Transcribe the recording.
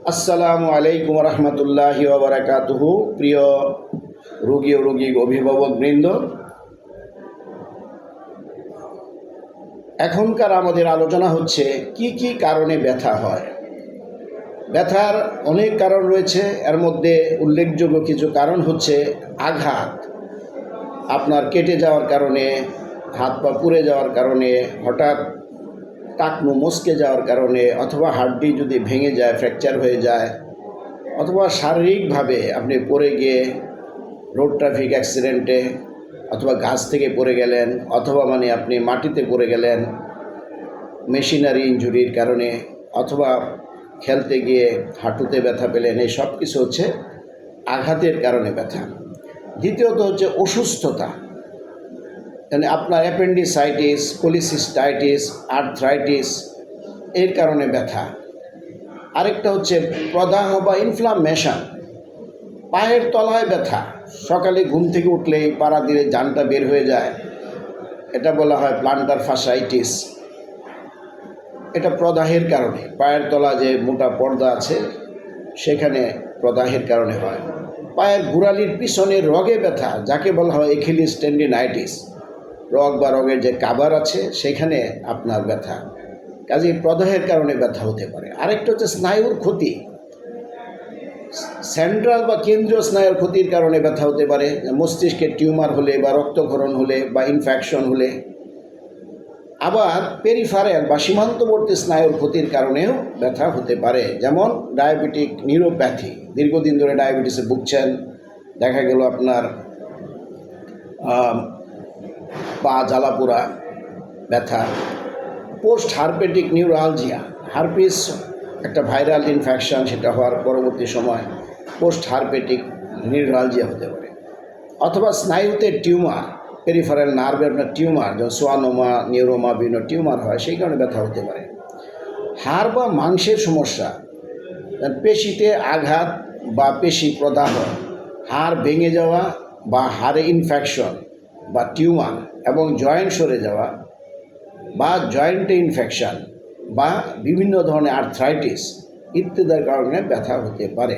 আসসালামু আলাইকুম রহমতুল্লাহি ওয়া বারাকাতুহু। প্রিয় রোগী ও রোগী অভিভাবক বৃন্দ, এখনকার আমাদের আলোচনা হচ্ছে কি কি কারণে ব্যথা হয়। ব্যথার অনেক কারণ রয়েছে, এর মধ্যে উল্লেখযোগ্য কিছু কারণ হচ্ছে আঘাত, আপনার কেটে যাওয়ার কারণে, হাত পা পুড়ে যাওয়ার কারণে, হঠাৎ টাকনু মচকে যাওয়ার কারণে, অথবা হাড্ডি যদি ভেঙে যায়, ফ্র্যাকচার হয়ে যায়, অথবা শারীরিকভাবে আপনি পড়ে গিয়ে রোড ট্রাফিক অ্যাক্সিডেন্টে অথবা গাছ থেকে পড়ে গেলেন, অথবা আপনি মাটিতে পড়ে গেলেন মেশিনারি ইনজুরির কারণে, অথবা খেলতে গিয়ে হাঁটুতে ব্যথা পেলেন। এই সব কিছু হচ্ছে আঘাতের কারণে ব্যথা। দ্বিতীয়ত হচ্ছে অসুস্থতা, মানে আপনার অ্যাপেন্ডিসাইটিস, পলিসিস্টাইটিস, আর্থ্রাইটিস, এর কারণে ব্যথা। আরেকটা হচ্ছে প্রদাহ বা ইনফ্লামেশন, পায়ের তলায় ব্যথা, সকালে ঘুম থেকে উঠলেই পাড়া দিলে জানটা বের হয়ে যায়, এটা বলা হয় প্লান্টার ফাসাইটিস। এটা প্রদাহের কারণে, পায়ের তলা যে মোটা পর্দা আছে সেখানে প্রদাহের কারণে হয়। পায়ের গোড়ালির পিছনের রগে ব্যথা, যাকে বলা হয় এখিলিস টেন্ডিনাইটিস, রগ বা রগের যে কাভার আছে সেখানে আপনার ব্যথা, কাজেই প্রদাহের কারণে ব্যথা হতে পারে। আরেকটা হচ্ছে স্নায়ুর ক্ষতি, সেন্ট্রাল বা কেন্দ্রীয় স্নায়ুর ক্ষতির কারণে ব্যথা হতে পারে, মস্তিষ্কের টিউমার হলে বা রক্তক্ষরণ হলে বা ইনফেকশন হলে। আবার পেরিফারেল বা সীমান্তবর্তী স্নায়ুর ক্ষতির কারণেও ব্যথা হতে পারে, যেমন ডায়াবেটিক নিউরোপ্যাথি, দীর্ঘদিন ধরে ডায়াবেটিসে ভুগছেন, দেখা গেল আপনার পা জ্বালাপোড়া ব্যথা। পোস্ট হার্পেটিক নিউরালজিয়া, হার্পিস একটা ভাইরাল ইনফেকশন, সেটা হওয়ার পরবর্তী সময় পোস্ট হার্পেটিক নিউরালজিয়া হতে পারে। অথবা স্নায়ুতে টিউমার, পেরিফেরাল নার্ভে আপনার টিউমার, যেমন সোয়ানোমা, নিউরোমা, বিভিন্ন টিউমার হয়, সেই কারণে ব্যথা হতে পারে। হাড় বা মাংসের সমস্যা, পেশিতে আঘাত বা পেশি প্রদাহ, হাড় ভেঙে যাওয়া বা হাড়ে ইনফেকশন বা টিউমার এবং জয়েন্ট সরে যাওয়া বা জয়েন্টে ইনফেকশন বা বিভিন্ন ধরনের আর্থ্রাইটিস ইত্যাদির কারণে ব্যথা হতে পারে।